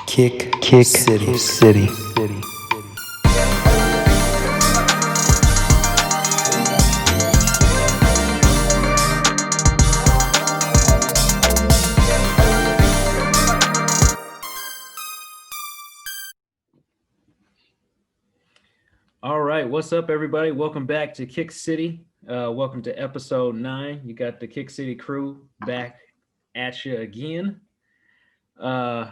Kick City. All right, what's up, everybody? Welcome back to Kick City. Welcome to episode 9. You got the Kick City crew back at you again. Uh,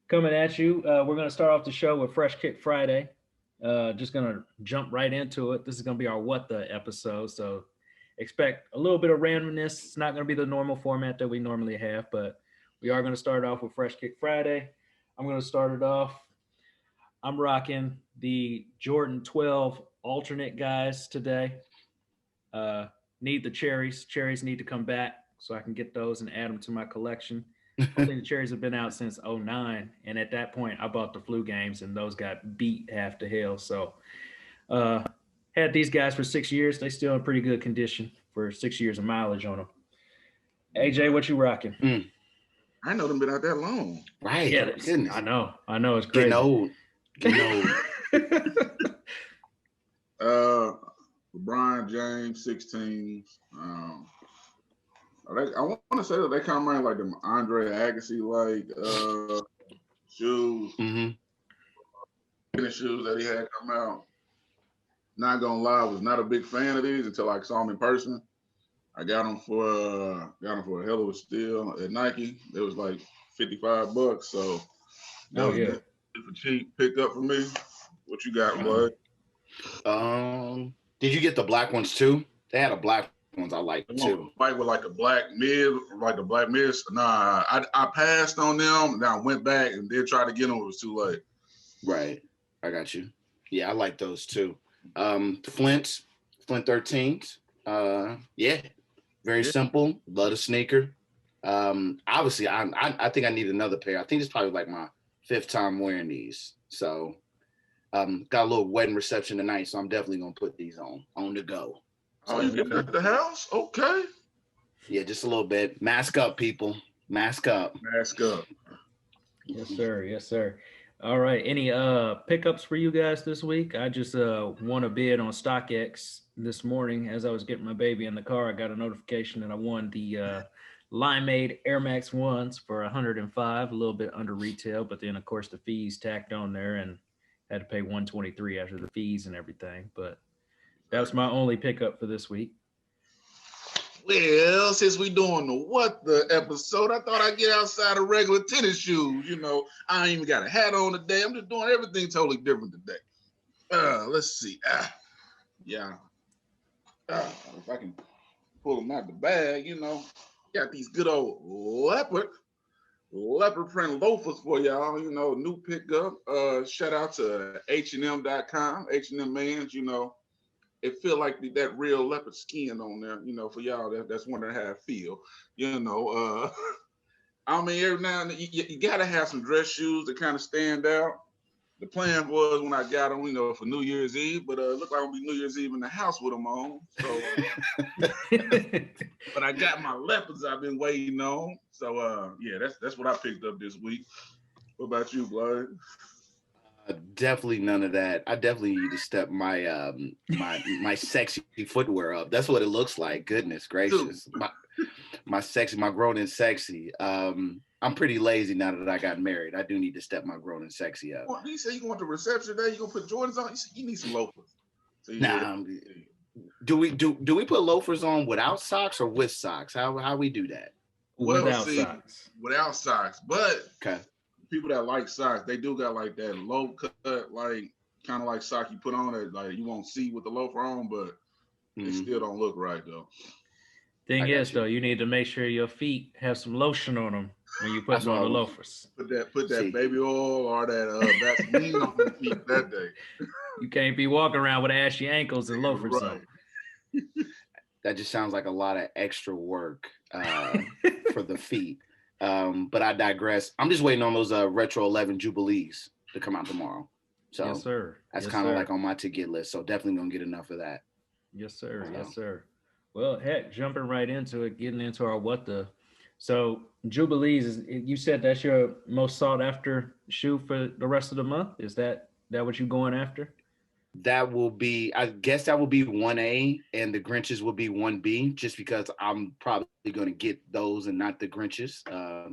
Coming at you. We're going to start off the show with Fresh Kick Friday. Just going to jump right into it. This is going to be our What the episode. So expect a little bit of randomness. It's not going to be the normal format that we normally have, but we are going to start off with Fresh Kick Friday. I'm going to start it off. I'm rocking the Jordan 12 alternate guys today. Uh, Need the cherries. Cherries need to come back so I can get those and add them to my collection. Only the cherries have been out since '09, and at that point, I bought the flu games, and those got beat half to hell. So, uh, had these guys for 6 years. They still in pretty good condition for 6 years of mileage on them. AJ, what you rocking? I know them been out that long. Right. Yeah, Goodness. I know, it's Getting crazy. old. Getting old. LeBron James, 16. I want to say that they kind of remind like them Andre Agassi like shoes, tennis shoes that he had come out. Not gonna lie, I was not a big fan of these until I saw them in person. I got them for a hell of a steal at Nike. It was like $55, so that was a cheap pickup for me. What you got, bud? Did you get the black ones too? They had a black ones I like too. Fight with like a black mid. Nah, I passed on them. Then I went back and did try to get them. It was too late. Right, I got you. Yeah, I like those too. Flint 13s. Yeah, very simple. Love the sneaker. Obviously, I think I need another pair. I think it's probably like my 5th time wearing these. So, got a little wedding reception tonight, so I'm definitely gonna put these on the go. Oh, you getting at the house? Okay. Yeah, just a little bit. Mask up, people. Mask up. Mask up. Yes, sir. Yes, sir. All right. Any pickups for you guys this week? I just won a bid on StockX this morning as I was getting my baby in the car. I got a notification that I won the Limeade Air Max 1s for $105, a little bit under retail, but then of course the fees tacked on there and had to pay $123 after the fees and everything. But that was my only pickup for this week. Well, since we doing the What the episode, I thought I'd get outside of regular tennis shoes. You know, I ain't even got a hat on today. I'm just doing everything totally different today. Let's see. Yeah. If I can pull them out the bag, you know, got these good old leopard print loafers for y'all. You know, new pickup. Shout out to H&M.com, H&M Mans. You know, it feel like that real leopard skin on there, you know, for y'all that's wondering how it feel, you know. I mean, every now and then you gotta have some dress shoes that kind of stand out. The plan was when I got them, you know, for New Year's Eve, but look like I'm gonna be New Year's Eve in the house with them on. So, but I got my leopards I've been waiting on. So, yeah, that's what I picked up this week. What about you, Blood? Definitely none of that. I definitely need to step my my sexy footwear up. That's what it looks like. Goodness gracious, my grown and sexy. I'm pretty lazy now that I got married. I do need to step my grown and sexy up. Well, you say you going to reception day? You gonna put Jordans on? You need some loafers. So, yeah. Nah, do we put loafers on without socks or with socks? How we do that? Well, socks. Without socks, but okay. People that like socks, they do got like that low cut, like kind of like sock you put on it, like you won't see with the loafer on, but they still don't look right though. Thing is, though, you need to make sure your feet have some lotion on them when you put on the loafers. Put that baby oil or that Vaseline on your feet that day. You can't be walking around with ashy ankles and loafers on. That just sounds like a lot of extra work for the feet. But I digress. I'm just waiting on those Retro 11 Jubilees to come out tomorrow. So yes, sir. That's kind of like on my to-get list. So definitely gonna get enough of that. Yes, sir. Yes, sir. Well, heck, jumping right into it, getting into our What the. So Jubilees is you said that's your most sought after shoe for the rest of the month. Is that what you going after? That will be, I guess that will be 1A and the Grinches will be 1B, just because I'm probably going to get those and not the Grinches.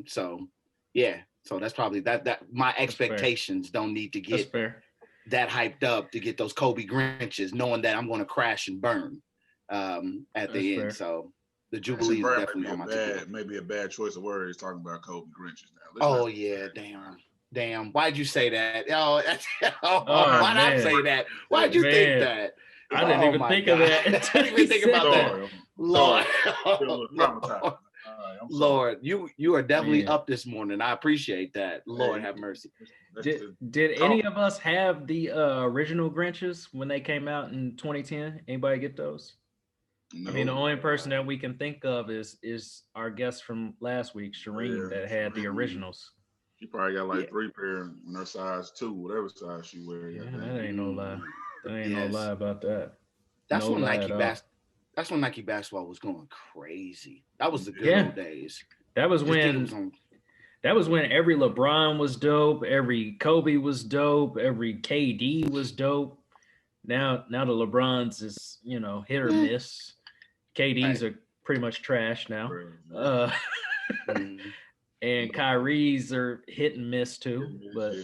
So yeah, so that's probably that my expectations don't need to That's get fair. that hyped up to get those Kobe Grinches, knowing that I'm going to crash and burn at That's the end. fair. So the Actually, Jubilee is Bird definitely on my to-do. maybe a bad choice of words talking about Kobe Grinches now. Oh yeah, damn. Why'd you say that? Oh, Oh why'd I man, say that? Why'd you think man, that? I didn't Oh even my think God. of that I until didn't you even think said about that. that. Sorry, Lord, I'm still a little traumatized. All right, I'm sorry. Lord, you are definitely Man. up this morning. I appreciate that. Lord Hey, have mercy. Did any of us have the original Grinches when they came out in 2010? Anybody get those? I mean, the No. only person that we can think of is our guest from last week, Shireen, Yeah, that had the Shereen. originals. She probably got Yeah. like 3 pair in her size 2, whatever size she wears. Yeah, Goddamn. that ain't no lie. That ain't no Yes. lie about that. That's No when lie at all. That's when Nike basketball was going crazy. That was the good Yeah, old days. that was Just think it was when on. every LeBron was dope, every Kobe was dope, every KD was dope. Now the LeBrons is hit or Yeah. miss. KDs Right. are pretty much trash now. Bro, Mhm. And Kyrie's are hit and miss too. But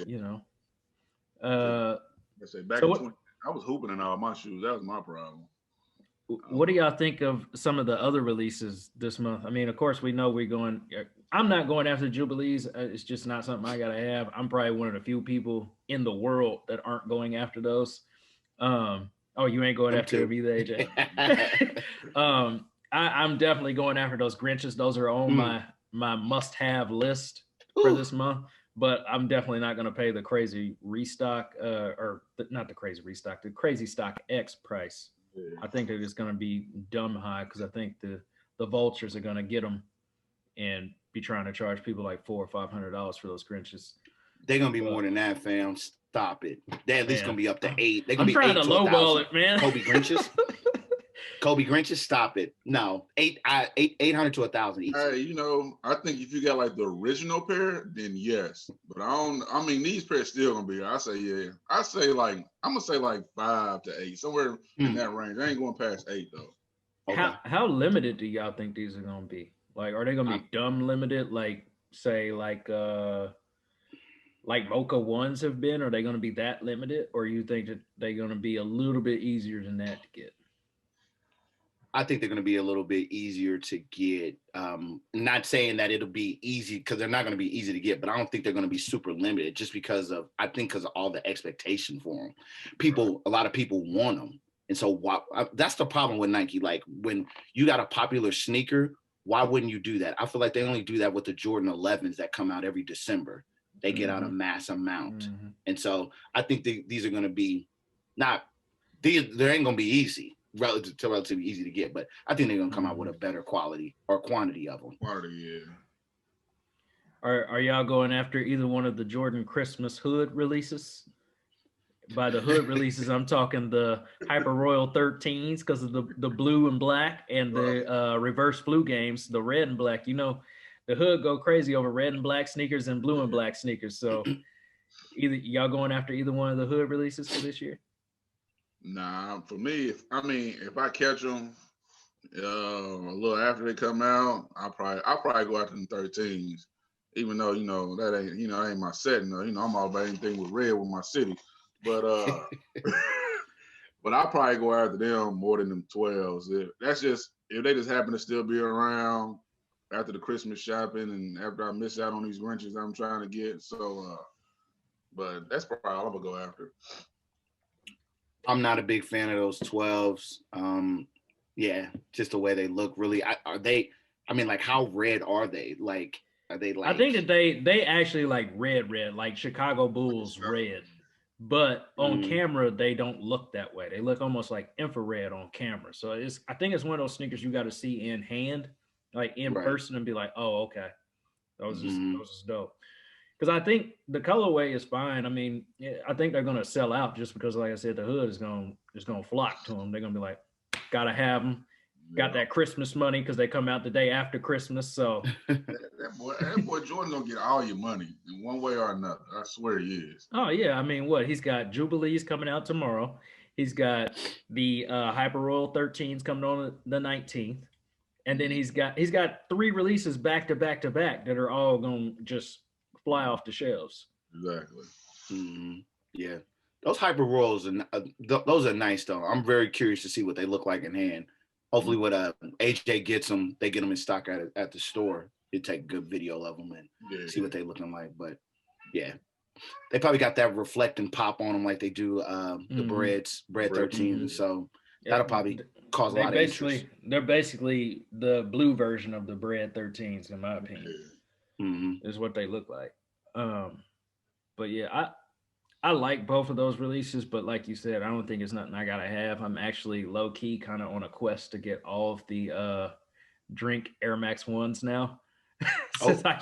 uh, I say back so in what 20, I was hooping in all my shoes. That was my problem. what do y'all think of some of the other releases this month? I mean, of course, we know we're going. I'm not going after Jubilees. It's just not something I gotta have. I'm probably one of the few people in the world that aren't going after those. Oh, you ain't going Them after them too. either, AJ. I'm definitely going after those Grinches. Those are on my must-have list for Ooh. this month. But I'm definitely not going to pay the crazy restock, not the crazy restock, the crazy stock X price. Yeah. I think they're just going to be dumb high because I think the vultures are going to get them and be trying to charge people like $400 or $500 for those Grinches. They're gonna be more than that, fam. Stop it. They're at least Man, gonna be up to 8. They're I'm gonna be trying 8 to to lowball 1,000. it, man. Kobe Grinches. Kobe Grinches, stop it. No, 800 to 1,000 easy. Hey, I think if you got like the original pair, then yes. But I mean, these pairs still gonna be. I say yeah. I'm gonna say like 5 to 8, somewhere in that range. I ain't going past 8 though. Okay. How limited do y'all think these are gonna be? Like, are they gonna be dumb limited? Like, say, like Mocha ones have been? Are they gonna be that limited, or you think that they're gonna be a little bit easier than that to get? I think they're going to be a little bit easier to get. Not saying that it'll be easy, because they're not going to be easy to get, but I don't think they're going to be super limited, just because of all the expectation for them. A lot of people want them. And so that's the problem with Nike. Like, when you got a popular sneaker, why wouldn't you do that? I feel like they only do that with the Jordan 11s that come out every December. They get out a mass amount. And so I think these are going to be they ain't going to be easy. Relatively easy to get, but I think they're gonna come out with a better quality or quantity of them. Quantity, yeah. Are y'all going after either one of the Jordan Christmas hood releases? By the hood releases, I'm talking the Hyper Royal 13s because of the blue and black, and the reverse flu games, the red and black. The hood go crazy over red and black sneakers and blue and black sneakers. So either y'all going after either one of the hood releases for this year? Nah, for me, if I catch them a little after they come out, I'll probably go after them 13s, even though that ain't my setting. I'm all about anything with red with my city, but but I'll probably go after them more than them 12s. If they just happen to still be around after the Christmas shopping and after I miss out on these Grinches I'm trying to get. So, but that's probably all I'm gonna go after. I'm not a big fan of those 12s. Yeah, just the way they look. Really, are they? I mean, like, how red are they? Like, are they like? I think that they actually like red, like Chicago Bulls red, but on camera they don't look that way. They look almost like infrared on camera. So I think it's one of those sneakers you got to see in hand, like in person, and be like, oh, okay, those is dope. Because I think the colorway is fine. I mean, I think they're gonna sell out just because, like I said, the hood is gonna flock to them. They're gonna be like, gotta have them. got that Christmas money because they come out the day after Christmas. So that boy Jordan gonna get all your money in one way or another. I swear he is. oh yeah, I mean what? He's got Jubilees coming out tomorrow. He's got the Hyper Royal 13s coming on the 19th. And then he's got 3 releases back to back to back that are all gonna just fly off the shelves. Exactly. Mm-hmm. Yeah, those hyper rolls and those are nice though. I'm very curious to see what they look like in hand. Hopefully, when AJ gets them, they get them in stock at the store. You take a good video of them and see what they looking like. But yeah, they probably got that reflecting pop on them like they do the bread 13s. So that'll probably cause a lot of interest. They're basically the blue version of the bread 13s, in my opinion. Is what they look like. But yeah, I like both of those releases, but like you said, I don't think it's nothing I gotta have. I'm actually low key kind of on a quest to get all of the drink Air Max 1s now. Since I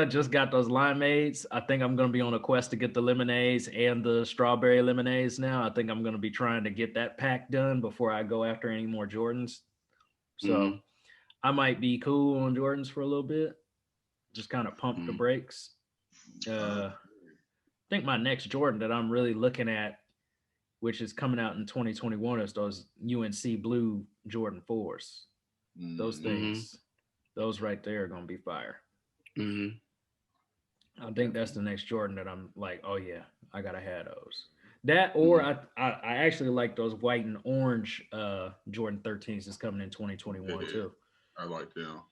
just got those limeades, I think I'm gonna be on a quest to get the lemonades and the strawberry lemonades now. I think I'm gonna be trying to get that pack done before I go after any more Jordans. So I might be cool on Jordans for a little bit, just kind of pump the brakes. I think my next Jordan that I'm really looking at, which is coming out in 2021, is those UNC Blue Jordan 4s. Those things, those right there are gonna be fire. I think that's the next Jordan that I'm like, oh yeah, I gotta have those. That or I actually like those white and orange Jordan 13s that's coming in 2021 too. I like them.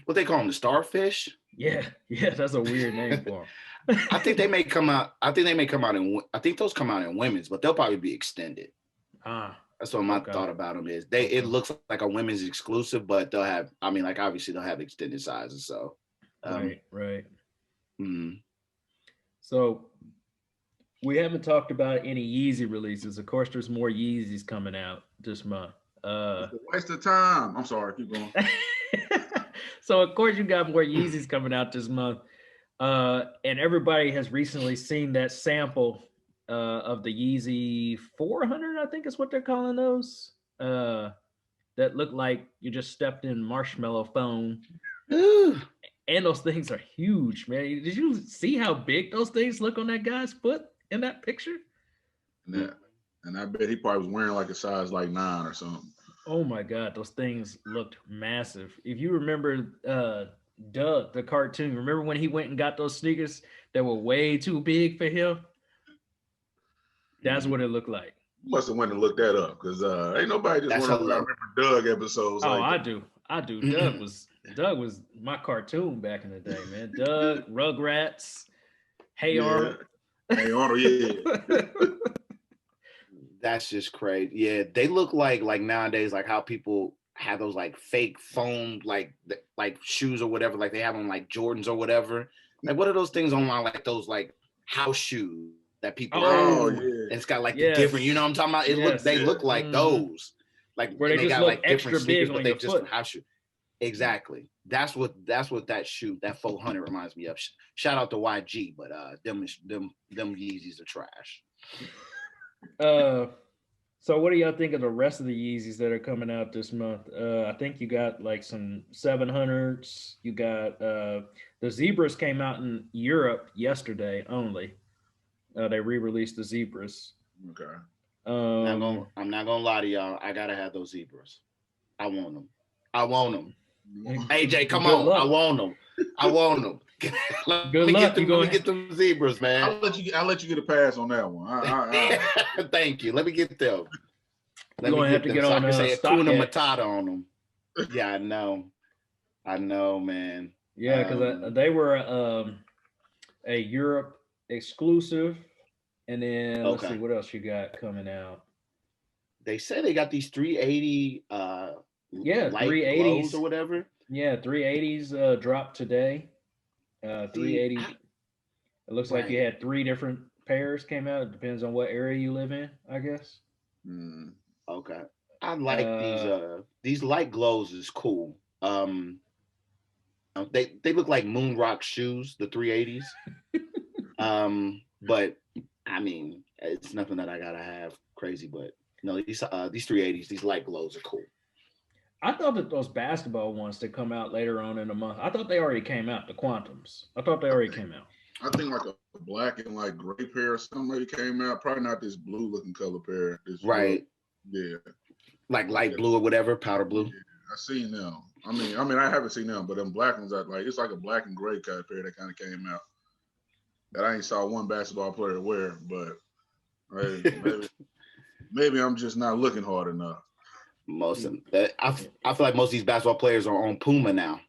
What they call them, the starfish? Yeah, that's a weird name for them. I think they may come out. I think those come out in women's, but they'll probably be extended. That's what my thought about them is. It looks like a women's exclusive, but they'll have. I mean, like obviously they'll have extended sizes. So right. So we haven't talked about any Yeezy releases. Of course, there's more Yeezys coming out this month. It's a waste of time. I'm sorry, keep going. So of course you got more Yeezys coming out this month. And everybody has recently seen that sample of the Yeezy 400, I think is what they're calling those. That look like you just stepped in Marshmallow Phone. And those things are huge, man. Did you see how big those things look on that guy's foot in that picture? Yeah. And I bet he probably was wearing like a size like 9 or something. Oh my God, those things looked massive. If you remember Doug, the cartoon, remember when he went and got those sneakers that were way too big for him? That's what it looked like. You must have went and looked that up because ain't nobody just want to remember Doug episodes. Oh, like I do. Doug was my cartoon back in the day, man. Doug, Rugrats, Hey Arnold. Hey Arnold, yeah. That's just crazy. Yeah, they look like nowadays, like how people have those like fake foam like shoes or whatever, like they have on like Jordans or whatever. Like what are those things online, like those like house shoes that people have? Yeah. And it's got like the different, you know what I'm talking about? They look like those. Like where they got like different sneakers, but they just house shoe. Exactly. That's what that shoe, that 400 reminds me of. Shout out to YG, but them Yeezys are trash. So what do y'all think of the rest of the Yeezys that are coming out this month? I think you got like some 700s. You got the Zebras came out in Europe yesterday only. They re-released the Zebras. Okay. I'm not gonna lie to y'all. I gotta have those Zebras. I want them. AJ, come on. Luck. I want them. Good luck. Let me get them Zebras, man. I'll let you get a pass on that one. Thank you. Let me get them. You're gonna have to get on say Hakuna Matata on them. Yeah, I know, man. Yeah, because they were a Europe exclusive, and then let's see what else you got coming out. They say they got these 380 380s or whatever. Yeah, 380s dropped today. 380. It looks like you had 3 different pairs came out. It depends on what area you live in, I guess. Okay. I like these light glows is cool. They look like moon rock shoes, the 380s. But I mean, it's nothing that I gotta have crazy, but No, these 380s, these light glows are cool. I thought that those basketball ones that come out later on in the month, I thought they already came out, the Quantums. I thought they already came out. I think like a black and like gray pair or something maybe came out. Probably not this blue looking color pair. This Right. Yeah. Like light blue or whatever, powder blue. Yeah, I seen them. I mean, I haven't seen them, but them black ones, it's like a black and gray kind of pair that kind of came out. That I ain't saw one basketball player wear, but maybe I'm just not looking hard enough. Most of them. I feel like most of these basketball players are on Puma now.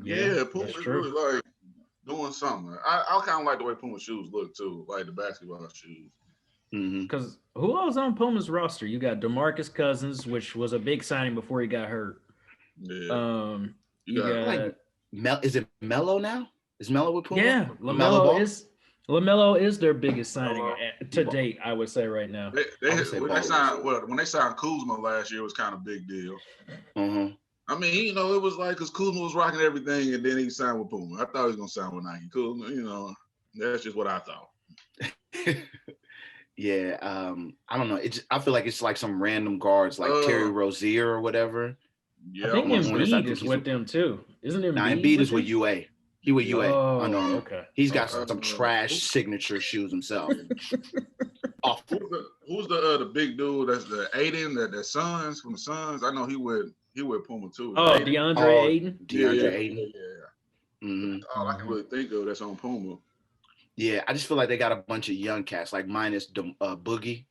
Yeah, Puma is really like doing something. I kind of like the way Puma shoes look too, like the basketball shoes. Because who else on Puma's roster? You got DeMarcus Cousins, which was a big signing before he got hurt. Yeah. You got like, is it Melo now? Is Melo with Puma? Yeah, LaMelo is their biggest signing to date, I would say right now. When they signed Kuzma last year, it was kind of big deal. I mean, it was like because Kuzma was rocking everything, and then he signed with Puma. I thought he was gonna sign with Nike. Kuzma, that's just what I thought. Yeah, I don't know. I feel like it's like some random guards like Terry Rozier or whatever. Yeah, I think Embiid is with them too. Isn't Embiid? Nah, Embiid is with UA. He with UA. Oh, okay. He's got some trash signature shoes himself. Who's the big dude? That's the Aiden, the Suns from the Suns. I know he with Puma too. Oh, DeAndre Ayton. DeAndre Ayton. Yeah. All I can really think of that's on Puma. Yeah, I just feel like they got a bunch of young cats, like minus Boogie.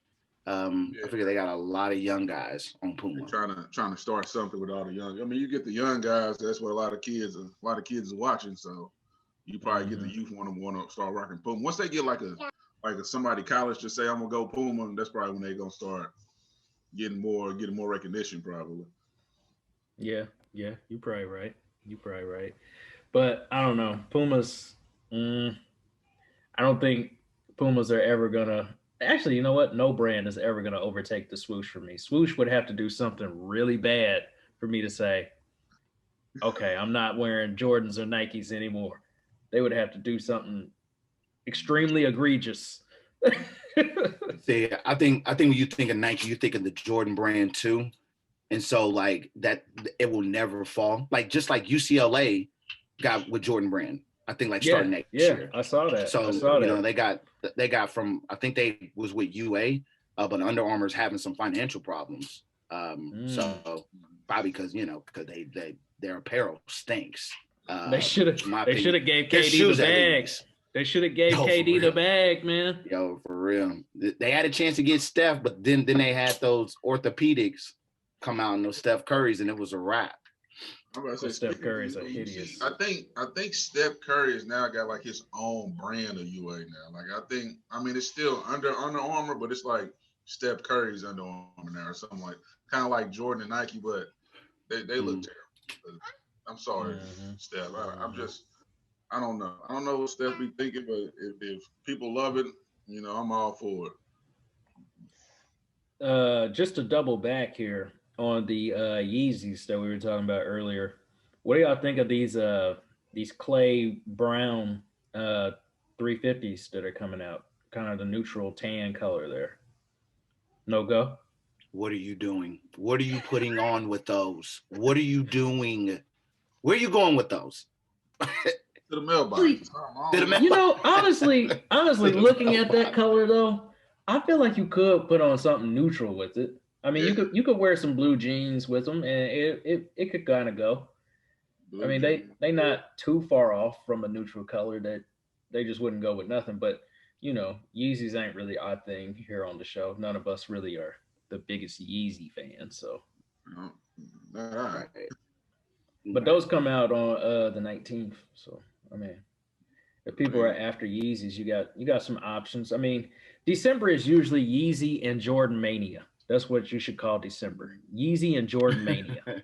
I figure they got a lot of young guys on Puma. They're trying to start something with all the young. I mean, you get the young guys. That's what a lot of kids are watching. So you probably get the youth want to start rocking Puma. Once they get like a somebody college to say I'm gonna go Puma, that's probably when they're gonna start getting more recognition probably. Yeah, you're probably right. But I don't know. Pumas. I don't think Pumas are ever gonna. Actually, you know what? No brand is ever gonna overtake the swoosh for me. Swoosh would have to do something really bad for me to say, okay, I'm not wearing Jordans or Nikes anymore. They would have to do something extremely egregious. See, I think when you think of Nike, you think of the Jordan brand too. And so like that, it will never fall. Like just like UCLA got with Jordan brand. I think like starting next year. I saw that. So they got from, I think they was with UA, but Under Armour's having some financial problems. So probably because their apparel stinks. They should have gave KD the bags. They should have gave KD the bag, man. Yo, for real. They had a chance to get Steph, but then they had those orthopedics come out and those Steph Currys, and it was a wrap. I'm about to say Steph Curry's are hideous. I think Steph Curry has now got like his own brand of UA now. Like it's still Under Armour, but it's like Steph Curry's Under Armour now or something like kind of like Jordan and Nike, but they look terrible. I'm sorry, Steph. I don't know. I don't know what Steph be thinking, but if people love it, I'm all for it. Just to double back here on the Yeezys that we were talking about earlier, what do y'all think of these clay brown 350s that are coming out? Kind of the neutral tan color there. No go? What are you doing? What are you putting on with those? What are you doing? Where are you going with those? To the mailbox. Honestly, looking at that color though, I feel like you could put on something neutral with it. I mean, you could wear some blue jeans with them, and it could kind of go. I mean, they not too far off from a neutral color that they just wouldn't go with nothing. But Yeezys ain't really our thing here on the show. None of us really are the biggest Yeezy fans. So, right. But those come out on the 19th. So, I mean, if people are after Yeezys, you got some options. I mean, December is usually Yeezy and Jordan Mania. That's what you should call December. Yeezy and Jordan Mania.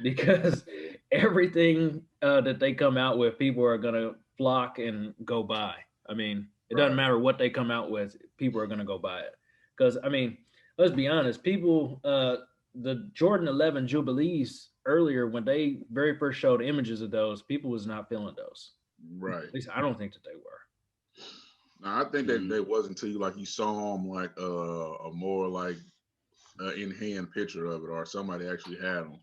Because everything that they come out with, people are going to flock and go buy. I mean, it doesn't matter what they come out with. People are going to go buy it. Because, I mean, let's be honest. People, the Jordan 11 Jubilees earlier, when they very first showed images of those, people was not feeling those. Right. At least I don't think that they were. No, I think that they wasn't until you saw them like a more like in hand picture of it, or somebody actually had them.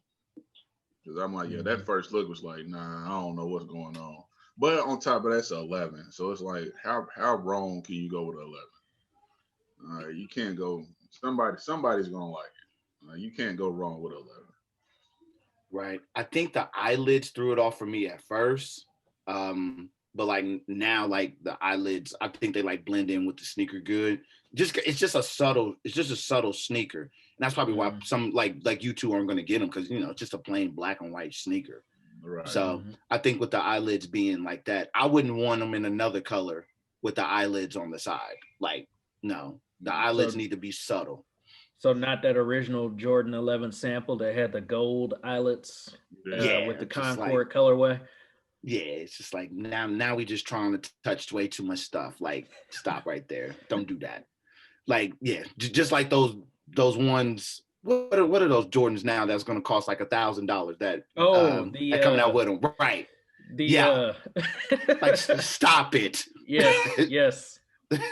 Because I'm like, yeah, Mhm. that first look was like, nah, I don't know what's going on. But on top of that's 11, so it's like, how wrong can you go with 11? You can't go. Somebody's gonna like it. You can't go wrong with 11. Right. I think the eyelids threw it off for me at first. But like now, like the eyelids, I think they like blend in with the sneaker good. It's just a subtle sneaker. And that's probably why some like you two aren't gonna get them, because it's just a plain black and white sneaker. Right. So I think with the eyelids being like that, I wouldn't want them in another color with the eyelids on the side. Like, no, the eyelids need to be subtle. So not that original Jordan 11 sample that had the gold eyelets with the Concord colorway. Yeah, it's just like now we just trying to touch way too much stuff. Like, stop right there. Don't do that. Like, yeah, just like those ones. What are those Jordans now that's going to cost like $1,000 that that coming out with them, right? Like, stop it. Yes.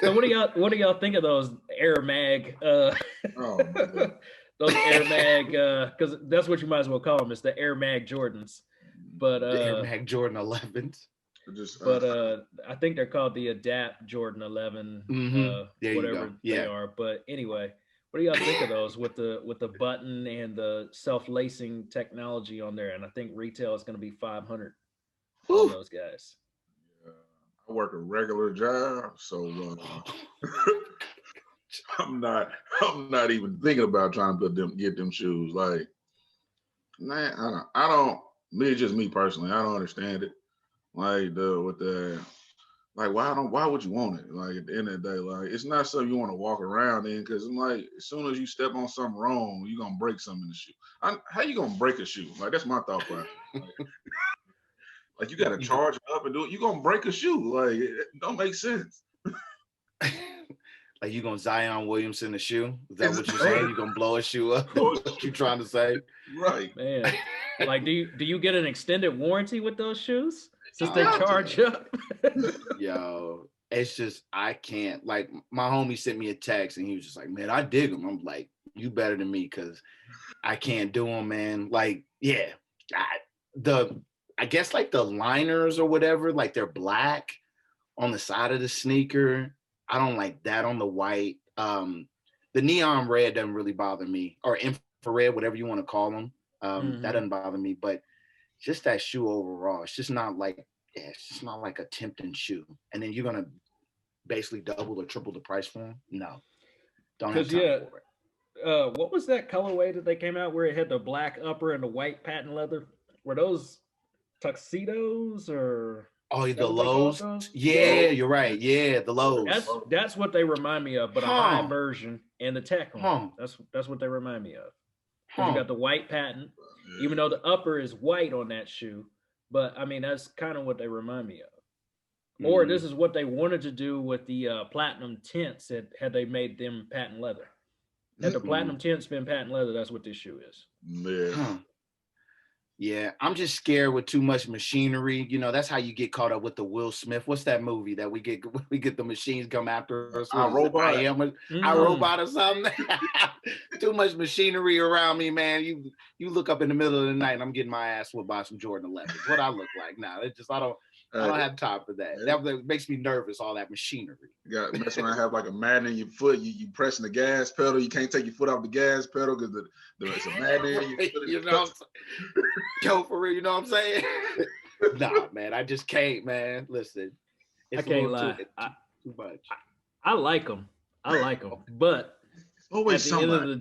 So what do y'all think of those Air Mag? Those Air Mag, because that's what you might as well call them. It's the Air Mag Jordans. But the Air Mag Jordan 11s. I think they're called the Adapt Jordan 11, whatever they are. But anyway, what do y'all think of those with the button and the self-lacing technology on there? And I think retail is going to be $500 on those guys. I work a regular job, so I'm not even thinking about trying to get them shoes. Like, man, I don't. Me, just me personally, I don't understand it. Like why would you want it? Like, at the end of the day, like, it's not something you want to walk around in, because I'm like, as soon as you step on something wrong, you're gonna break something in the shoe. How you gonna break a shoe? Like, that's my thought process. Like, you gotta charge it up and do it. You're gonna break a shoe. Like, it don't make sense. Like, you gonna Zion Williamson a shoe? Is that what you're saying? You gonna blow a shoe up? What you trying to say? Right, man. Like, do you get an extended warranty with those shoes since they charge up? Yo, it's just, I can't. Like, my homie sent me a text and he was just like, man, I dig them. I'm like, you better than me, because I can't do them, man. Like, yeah, I guess like the liners or whatever, like they're black on the side of the sneaker. I don't like that on the white. The neon red doesn't really bother me, or infrared, whatever you want to call them. That doesn't bother me, but just that shoe overall, it's just not like a tempting shoe. And then you're gonna basically double or triple the price for them. No, don't have time for it. What was that colorway that they came out where it had the black upper and the white patent leather? Were those tuxedos or? Oh, the lows? Yeah, you're right. Yeah, the lows. That's what they remind me of, but a high version and the tech on. That's what they remind me of. You got the white patent, even though the upper is white on that shoe. But I mean, that's kind of what they remind me of. Or this is what they wanted to do with the platinum tints had they made them patent leather. Had the platinum tints been patent leather, that's what this shoe is. Yeah. Yeah, I'm just scared with too much machinery. That's how you get caught up with the Will Smith. What's that movie that we get the machines come after us? I Robot or something. Too much machinery around me, man. You look up in the middle of the night and I'm getting my ass whipped by some Jordan 11s. What I look like now? It's just I don't have time for that. That makes me nervous. All that machinery. You got mess around, have like a magnet in your foot. You pressing the gas pedal. You can't take your foot off the gas pedal because it's a magnet. You know what I'm saying? Yo, for real, you know what I'm saying? Nah, man, I just can't, man. Listen, I can't lie. Too much. I like them. But at the end of the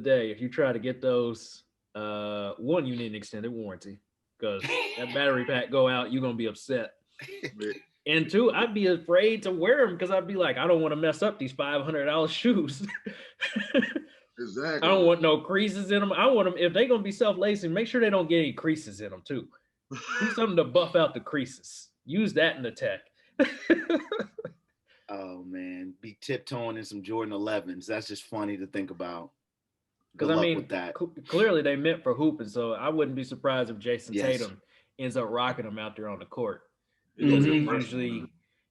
day, if you try to get those, one, you need an extended warranty because that battery pack go out, you're gonna be upset. And two, I'd be afraid to wear them because I'd be like, I don't want to mess up these $500 shoes. Exactly. I don't want no creases in them. I want them, if they're gonna be self-lacing, make sure they don't get any creases in them too. Do something to buff out the creases. Use that in the tech. Oh man, be tiptoeing in some Jordan 11s. That's just funny to think about. Because I mean, clearly they meant for hooping, so I wouldn't be surprised if Jason Tatum ends up rocking them out there on the court. Because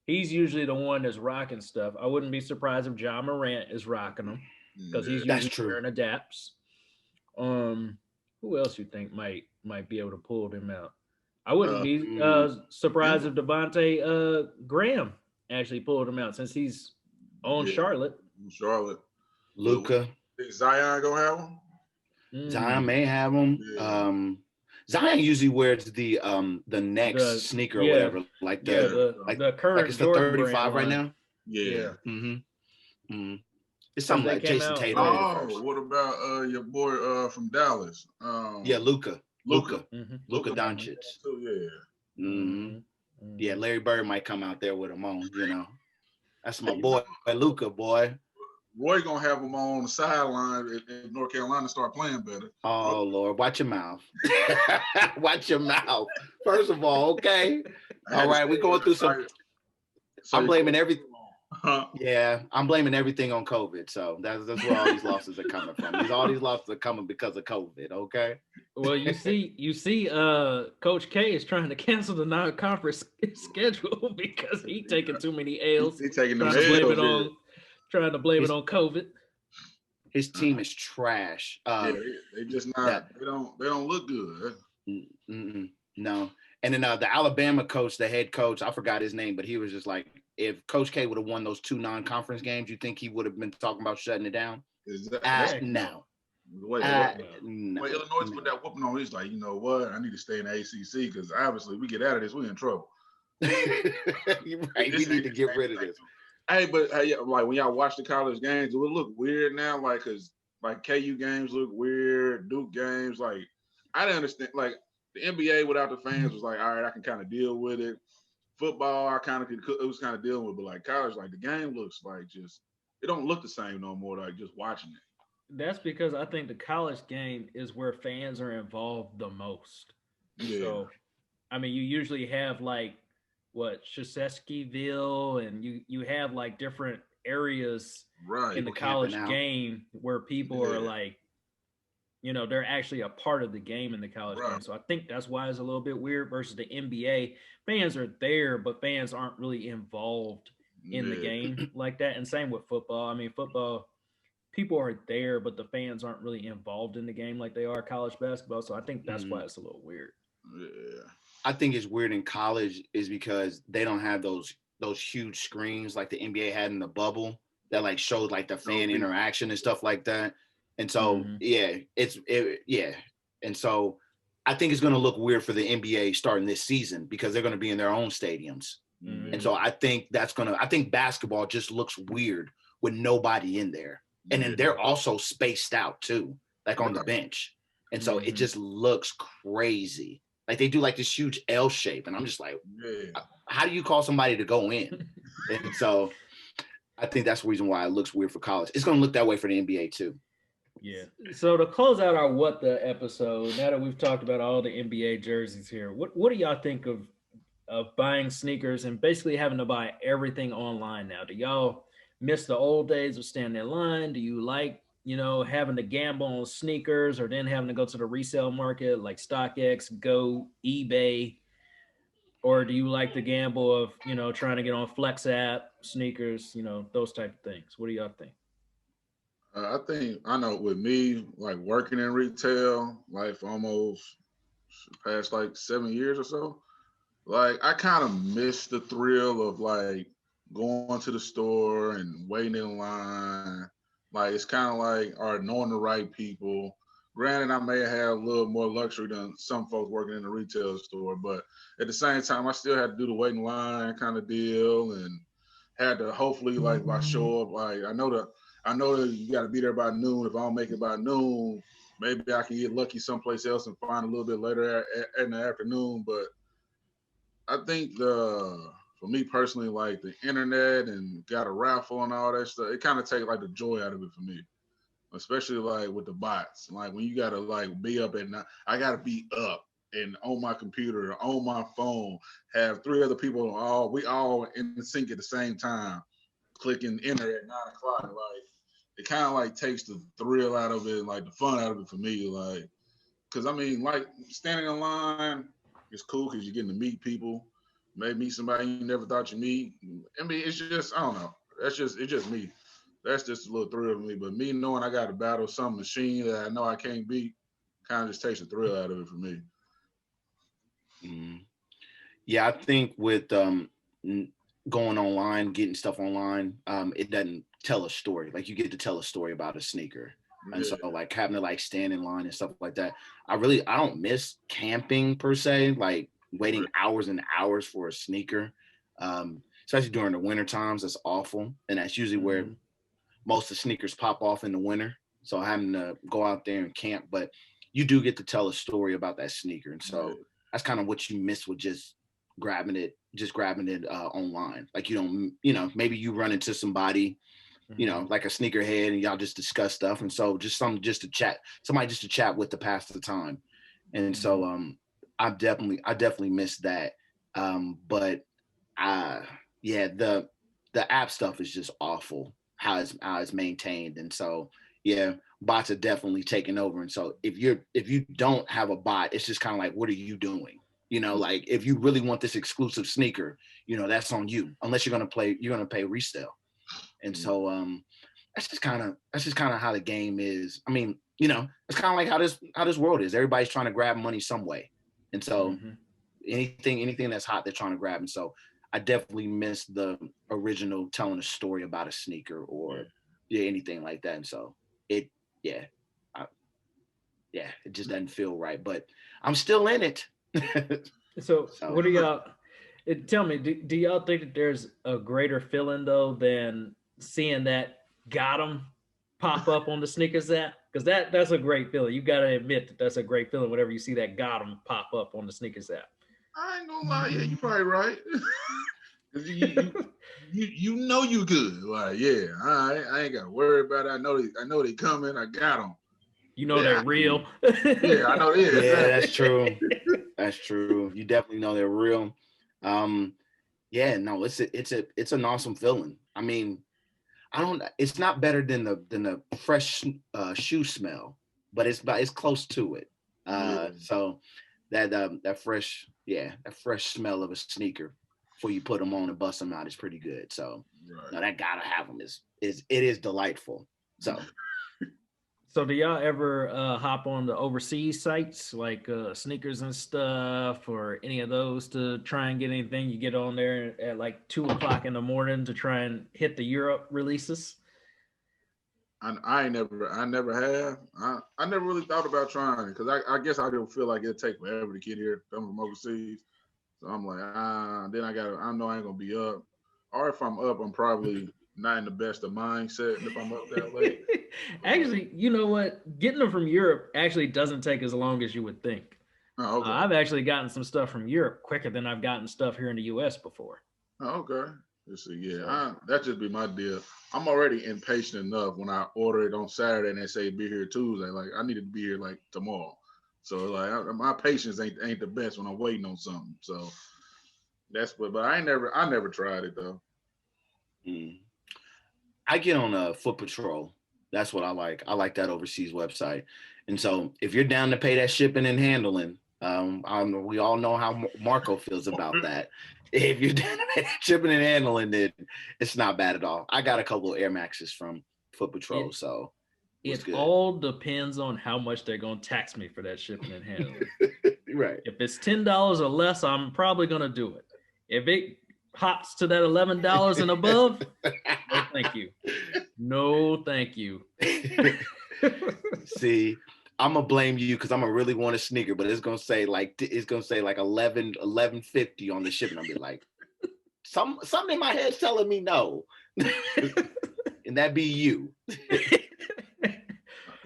he's usually the one that's rocking stuff. I wouldn't be surprised if John Morant is rocking them. because he's That's usually true. wearing adapts. Who else you think might be able to pull them out? I wouldn't be surprised if Devontae Graham actually pulled him out since he's on Charlotte. Charlotte. Luka. Think Zion gonna have him? Zion may have him. Yeah. Zion usually wears the next sneaker or whatever, like the current like it's the Jordan 35 right line. now. Yeah. It's something They like came Jason out- Tatum. Oh, what about your boy from Dallas? Luka. Luka Luka Doncic. too, yeah. Yeah, Larry Bird might come out there with him on, That's my boy, Luka, boy. Roy gonna have him on the sideline if North Carolina start playing better. Oh, Lord, watch your mouth. Watch your mouth. First of all, okay. All right, we're going through some. I'm blaming everything. Yeah, I'm blaming everything on COVID. So that's where all these losses are coming from. All these losses are coming because of COVID, okay? Well, you see, Coach K is trying to cancel the non-conference schedule because he taking too many L's. He taking them L's. Trying to blame it on COVID. His team is trash. They just not. They don't look good. No. And then the Alabama coach, the head coach, I forgot his name, but he was just like, if Coach K would have won those 2 non-conference games, you think he would have been talking about shutting it down? No. Wait, Illinois put that whooping on. He's like, you know what? I need to stay in the ACC because obviously we get out of this, we in trouble. You're right. We need to get rid of this. Hey, but like when y'all watch the college games, do it look weird now? Like, cause like KU games look weird, Duke games. Like, I didn't understand. Like the NBA without the fans was like, all right, I can kind of deal with it. Football, I kind of could. It was kind of dealing with, but like college, like the game looks like just it don't look the same no more. Like just watching it. That's because I think the college game is where fans are involved the most. Yeah. So, I mean, you usually have like Shaseskeyville, and you have like different areas in the college game where people are like, they're actually a part of the game in the college game. So I think that's why it's a little bit weird versus the NBA. Fans are there, but fans aren't really involved in the game like that. And same with football. I mean, football, people are there, but the fans aren't really involved in the game like they are college basketball. So I think that's why it's a little weird. Yeah. I think it's weird in college is because they don't have those huge screens like the NBA had in the bubble that like showed like the fan interaction and stuff like that. And so, And so I think it's going to look weird for the NBA starting this season because they're going to be in their own stadiums. And so I think I think basketball just looks weird with nobody in there. And then they're also spaced out too, like on the bench. And so it just looks crazy. Like they do like this huge L shape. And I'm just like, how do you call somebody to go in? And so I think that's the reason why it looks weird for college. It's going to look that way for the NBA too. Yeah. So to close out our What the episode, now that we've talked about all the NBA jerseys here, what do y'all think of buying sneakers and basically having to buy everything online now? Do y'all miss the old days of standing in line? Do you like, having to gamble on sneakers or then having to go to the resale market like StockX, Go, eBay? Or do you like the gamble of, trying to get on Flex app, sneakers, those type of things? What do y'all think? I think I know with me, like working in retail, like for almost past like 7 years or so, like I kind of miss the thrill of like going to the store and waiting in line. Like it's kind of like knowing the right people. Granted, I may have had a little more luxury than some folks working in the retail store, but at the same time, I still had to do the waiting line kind of deal and had to hopefully like if I show up, like I know that you got to be there by noon. If I don't make it by noon, maybe I can get lucky someplace else and find a little bit later in the afternoon. But I think for me personally, like the internet and got a raffle and all that stuff, it kind of takes like the joy out of it for me, especially like with the bots. Like when you got to like be up at night, I got to be up and on my computer, on my phone, have 3 other people, we all in sync at the same time, clicking enter at 9 o'clock. Like, it kind of like takes the thrill out of it, like the fun out of it for me. Like, cause I mean, like standing in line is cool cause you're getting to meet people, maybe meet somebody you never thought you'd meet. I mean, it's just, I don't know. It's just me. that's just a little thrill for me. But me knowing I got to battle some machine that I know I can't beat, kind of just takes the thrill out of it for me. Yeah, I think with going online, getting stuff online, it doesn't tell a story. Like you get to tell a story about a sneaker. And so like having to like stand in line and stuff like that. I don't miss camping per se, like waiting hours and hours for a sneaker. Especially during the winter times, that's awful. And that's usually where most of the sneakers pop off in the winter. So having to go out there and camp, but you do get to tell a story about that sneaker. And so that's kind of what you miss with just grabbing it online. Like maybe you run into somebody, like a sneakerhead, and y'all just discuss stuff. And so somebody just to chat with to pass the time. And so I definitely miss that. But the app stuff is just awful how it's maintained. And so bots are definitely taking over. And so if you don't have a bot, it's just kind of like, what are you doing? Like if you really want this exclusive sneaker, that's on you, unless you're going to pay resale. And so that's just kind of how the game is. I mean, it's kind of like how this world is. Everybody's trying to grab money some way. And so anything that's hot, they're trying to grab. And so I definitely miss the original telling a story about a sneaker or anything like that. And so it just doesn't feel right, but I'm still in it. So what do y'all tell me? Do y'all think that there's a greater feeling though than seeing that got 'em pop up on the sneakers app? Because that's a great feeling. You got to admit that that's a great feeling whenever you see that got 'em pop up on the sneakers app. I ain't gonna lie, yeah, you probably right. Cause you know you good. Like, yeah, I ain't gotta worry about it. I know they coming. I got them. They're real. Yeah, I know they. Yeah, that's true. That's true. You definitely know they're real. It's an awesome feeling. I mean, it's not better than the fresh shoe smell, but it's close to it. So that fresh smell of a sneaker before you put them on and bust them out is pretty good. So that gotta have them it is delightful. So do y'all ever hop on the overseas sites like Sneakers and stuff or any of those to try and get anything? You get on there at like 2:00 in the morning to try and hit the Europe releases? I never have. I never really thought about trying it because I guess I don't feel like it'd take forever to get here from overseas. So I'm like, then I know I ain't gonna be up. Or if I'm up, I'm probably not in the best of mindset if I'm up that late. Actually, you know what? Getting them from Europe actually doesn't take as long as you would think. Oh, okay. I've actually gotten some stuff from Europe quicker than I've gotten stuff here in the U.S. before. Oh, okay. Let's see. Yeah, that just be my deal. I'm already impatient enough when I order it on Saturday and they say be here Tuesday. Like I need to be here like tomorrow. So like my patience ain't the best when I'm waiting on something. So but I never tried it though. I get on Foot Patrol. That's what I like. I like that overseas website. And so if you're down to pay that shipping and handling, we all know how Marco feels about that. If you're down to pay that shipping and handling, then it's not bad at all. I got a couple of Air Maxes from Foot Patrol, so it all depends on how much they're going to tax me for that shipping and handling. Right. If it's $10 or less, I'm probably going to do it. If it hops to that $11 and above, no thank you. No thank you. See, I'm gonna blame you because I'm gonna really want a sneaker, but it's gonna say like 11.50 on the shipping. I'll be like, something in my head's telling me no, and that be you.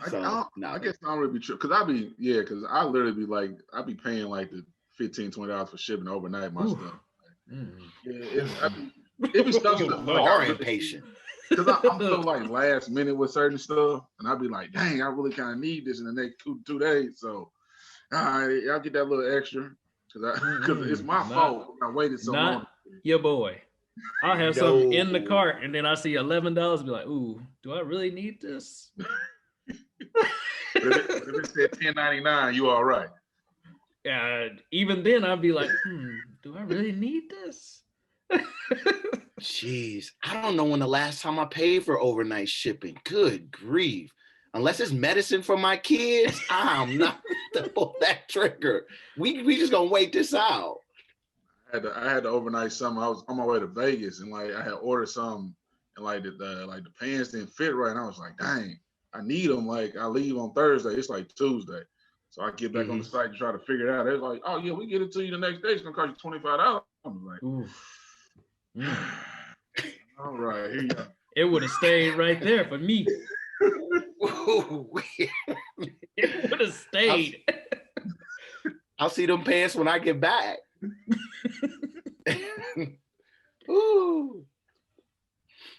I guess I don't really be true because because I literally be like I be paying like the $15-$20 for shipping overnight my stuff. It be stuff you are impatient. Because I'm so like last minute with certain stuff, and I'd be like, dang, I really kind of need this in the next two days. So, all right, I'll get that little extra because it's my fault. I waited so long. Your boy. I'll have something in the cart, and then I see $11. Be like, ooh, do I really need this? If it said $10.99, you all right? Even then, I'd be like, do I really need this? Jeez, I don't know when the last time I paid for overnight shipping. Good grief. Unless it's medicine for my kids, I'm not to pull that trigger. We just gonna wait this out. I had to overnight something. I was on my way to Vegas and like I had ordered something and like the pants didn't fit right. And I was like, dang, I need them. Like I leave on Thursday. It's like Tuesday. So I get back on the site to try to figure it out. They're like, oh yeah, we get it to you the next day. It's gonna cost you $25. I'm like, all right, here you go. It would have stayed right there for me. It would have stayed. I'll see them pants when I get back. Ooh.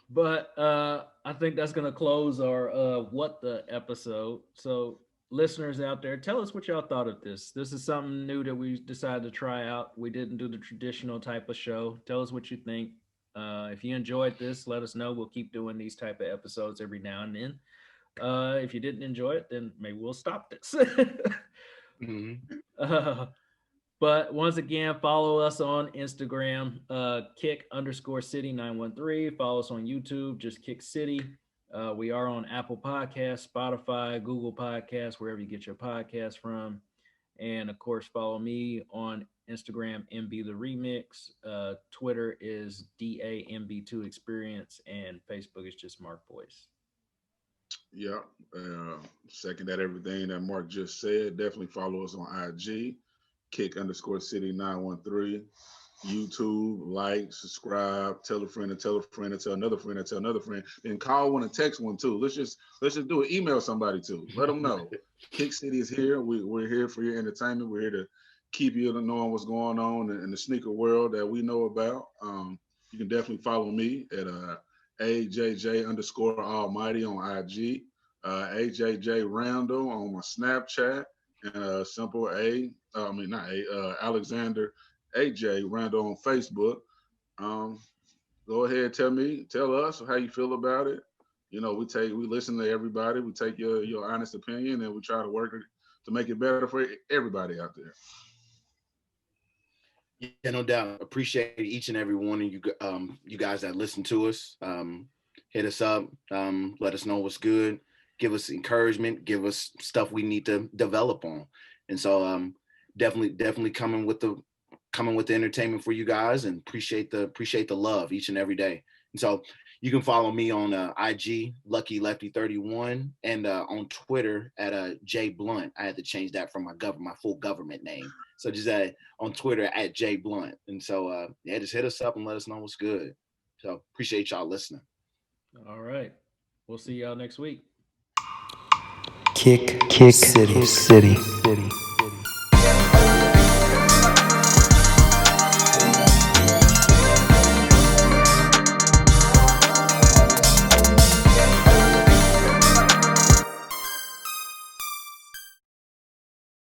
But I think that's gonna close our what the episode. So listeners out there, tell us what y'all thought of this. This is something new that we decided to try out. We didn't do the traditional type of show. Tell us what you think. If you enjoyed this, let us know. We'll keep doing these type of episodes every now and then. If you didn't enjoy it, then maybe we'll stop this. But once again, follow us on Instagram, kick_city913. Follow us on YouTube, just Kick City. We are on Apple Podcasts, Spotify, Google Podcasts, wherever you get your podcast from. And of course, follow me on Instagram, MB the Remix. Twitter is DAMB2 Experience, and Facebook is just Mark Boyce. Yeah, second that everything that Mark just said. Definitely follow us on IG, kick_city913, YouTube, like, subscribe, tell a friend and tell a friend and tell another friend and tell another friend, and call one and text one too. Let's just do it. Email somebody too. Let them know. Kick City is here. We're here for your entertainment. We're here to keep you knowing what's going on in the sneaker world that we know about. You can definitely follow me at AJJ_Almighty on IG, AJJ Randall on my Snapchat, and simple Alexander AJ Randall on Facebook. Go ahead, tell us how you feel about it. You know, we listen to everybody. We take your honest opinion and we try to work to make it better for everybody out there. Yeah, no doubt. Appreciate each and every one of you, you guys that listen to us. Hit us up. Let us know what's good. Give us encouragement. Give us stuff we need to develop on. And so, definitely coming with the entertainment for you guys, and appreciate the love each and every day. And so, you can follow me on IG, Lucky Lefty 31, and on Twitter at J Blunt. I had to change that from my full government name. So just on Twitter at J Blunt. And so just hit us up and let us know what's good. So appreciate y'all listening. All right. We'll see y'all next week. Kick City.